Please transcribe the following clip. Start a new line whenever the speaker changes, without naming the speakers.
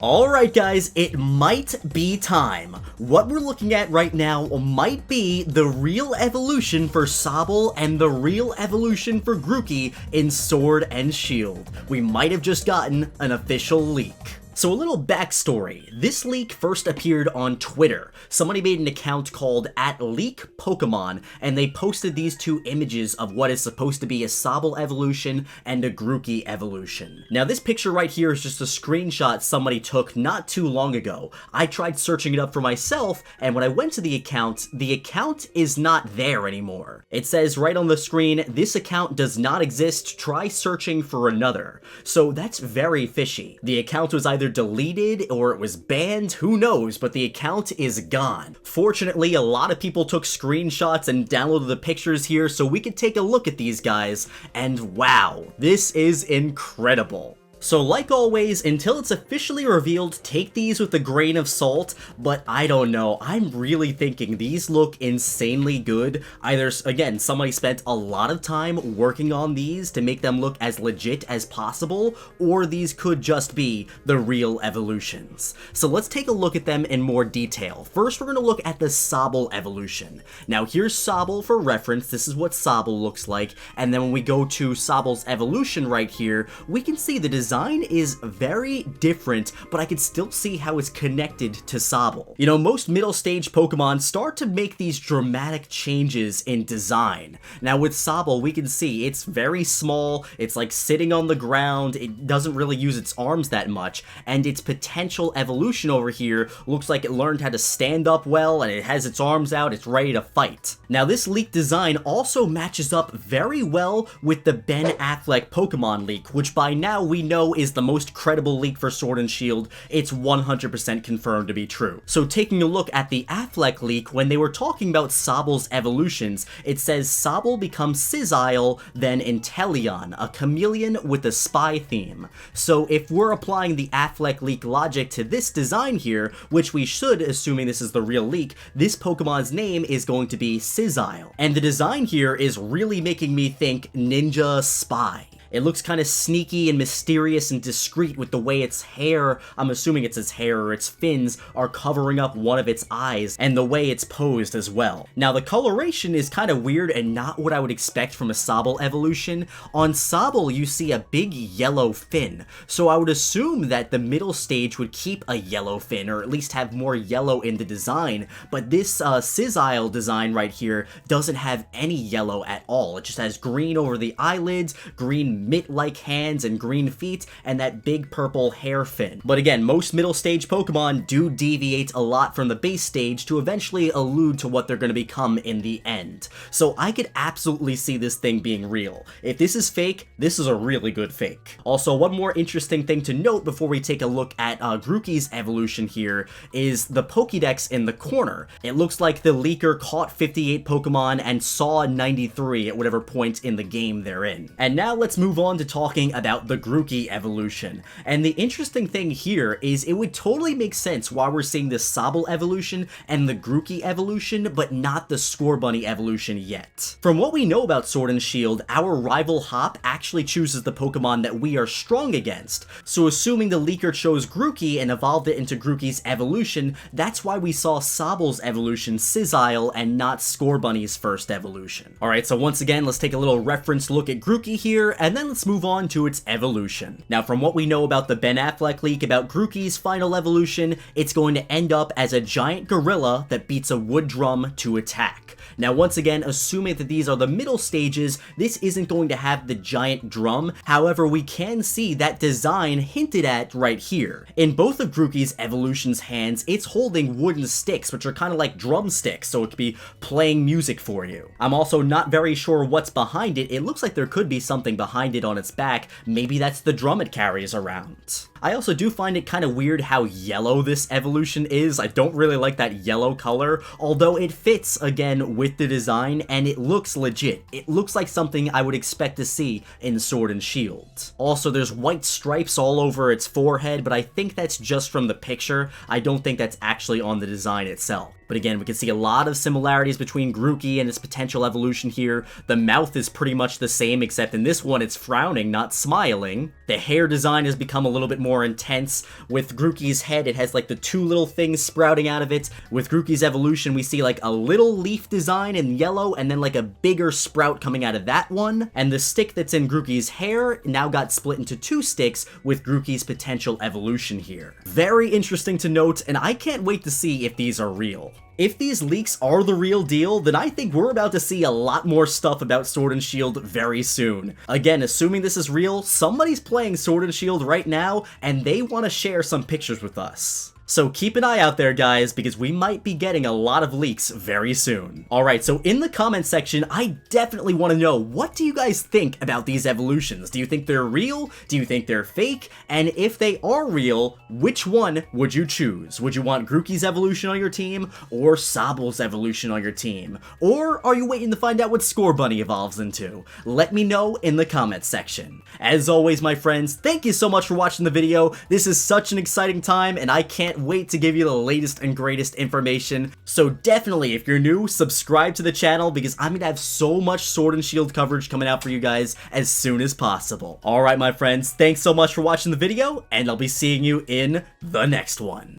Alright guys, it might be time. What we're looking at right now might be the real evolution for Sobble and the real evolution for Grookey in Sword and Shield. We might have just gotten an official leak. So a little backstory. This leak first appeared on Twitter. Somebody made an account called @LeakPokemon, and they posted these two images of what is supposed to be a Sobble evolution and a Grookey evolution. Now this picture right here is just a screenshot somebody took not too long ago. I tried searching it up for myself, and when I went to the account is not there anymore. It says right on the screen, this account does not exist, try searching for another. So that's very fishy. The account was either deleted or it was banned, who knows, but the account is gone. Fortunately, a lot of people took screenshots and downloaded the pictures here so we could take a look at these guys, and wow, this is incredible. So like always, until it's officially revealed, take these with a grain of salt, but I don't know, I'm really thinking these look insanely good. Either, again, somebody spent a lot of time working on these to make them look as legit as possible, or these could just be the real evolutions. So let's take a look at them in more detail. First, we're going to look at the Sobble evolution. Now here's Sobble for reference, this is what Sobble looks like, and then when we go to Sobble's evolution right here, we can see the design is very different, but I can still see how it's connected to Sobble. You know, most middle stage Pokemon start to make these dramatic changes in design. Now with Sobble, we can see it's very small, it's like sitting on the ground, it doesn't really use its arms that much, and its potential evolution over here looks like it learned how to stand up well, and it has its arms out, it's ready to fight. Now this leak design also matches up very well with the Ben Affleck Pokemon leak, which by now we know is the most credible leak for Sword and Shield. It's 100% confirmed to be true. So taking a look at the Affleck leak, when they were talking about Sobble's evolutions, it says Sobble becomes Sisile, then Inteleon, a chameleon with a spy theme. So if we're applying the Affleck leak logic to this design here, which we should, assuming this is the real leak, this Pokemon's name is going to be Sisile. And the design here is really making me think Ninja Spy. It looks kind of sneaky and mysterious and discreet with the way its hair, I'm assuming it's its hair or its fins, are covering up one of its eyes, and the way it's posed as well. Now the coloration is kind of weird and not what I would expect from a Sobble evolution. On Sobble you see a big yellow fin, so I would assume that the middle stage would keep a yellow fin, or at least have more yellow in the design, but this Sisile design right here doesn't have any yellow at all. It just has green over the eyelids, green mitt-like hands and green feet, and that big purple hair fin. But again, most middle stage Pokemon do deviate a lot from the base stage to eventually allude to what they're going to become in the end. So I could absolutely see this thing being real. If this is fake, this is a really good fake. Also, one more interesting thing to note before we take a look at Grookey's evolution here is the Pokédex in the corner. It looks like the leaker caught 58 Pokemon and saw 93 at whatever point in the game they're in. And now let's move on to talking about the Grookey evolution. And the interesting thing here is it would totally make sense why we're seeing the Sobble evolution and the Grookey evolution, but not the Scorbunny evolution yet. From what we know about Sword and Shield, our rival Hop actually chooses the Pokemon that we are strong against. So assuming the leaker chose Grookey and evolved it into Grookey's evolution, that's why we saw Sobble's evolution Sisile and not Scorbunny's first evolution. Alright, so once again, let's take a little reference look at Grookey here, and then let's move on to its evolution. Now from what we know about the Ben Affleck leak about Grookey's final evolution, it's going to end up as a giant gorilla that beats a wood drum to attack. Now once again, assuming that these are the middle stages, this isn't going to have the giant drum, however we can see that design hinted at right here. In both of Grookey's evolution's hands, it's holding wooden sticks, which are kind of like drumsticks, so it could be playing music for you. I'm also not very sure what's behind it. It looks like there could be something behind it on its back. Maybe that's the drum it carries around. I also do find it kind of weird how yellow this evolution is. I don't really like that yellow color, although it fits again with the design and it looks legit. It looks like something I would expect to see in Sword and Shield. Also, there's white stripes all over its forehead, but I think that's just from the picture. I don't think that's actually on the design itself. But again, we can see a lot of similarities between Grookey and its potential evolution here. The mouth is pretty much the same, except in this one it's frowning, not smiling. The hair design has become a little bit more intense. With Grookey's head, it has like the two little things sprouting out of it. With Grookey's evolution, we see like a little leaf design in yellow and then like a bigger sprout coming out of that one. And the stick that's in Grookey's hair now got split into two sticks with Grookey's potential evolution here. Very interesting to note, and I can't wait to see if these are real. If these leaks are the real deal, then I think we're about to see a lot more stuff about Sword and Shield very soon. Again, assuming this is real, somebody's playing Sword and Shield right now, and they want to share some pictures with us. So keep an eye out there, guys, because we might be getting a lot of leaks very soon. Alright, so in the comment section, I definitely want to know, what do you guys think about these evolutions? Do you think they're real? Do you think they're fake? And if they are real, which one would you choose? Would you want Grookey's evolution on your team, or Sobble's evolution on your team? Or are you waiting to find out what Scorbunny evolves into? Let me know in the comment section. As always, my friends, thank you so much for watching the video. This is such an exciting time, and I can't wait to give you the latest and greatest information. So definitely, if you're new, subscribe to the channel, because I'm gonna have so much Sword and Shield coverage coming out for you guys as soon as possible. Alright, my friends, thanks so much for watching the video, and I'll be seeing you in the next one.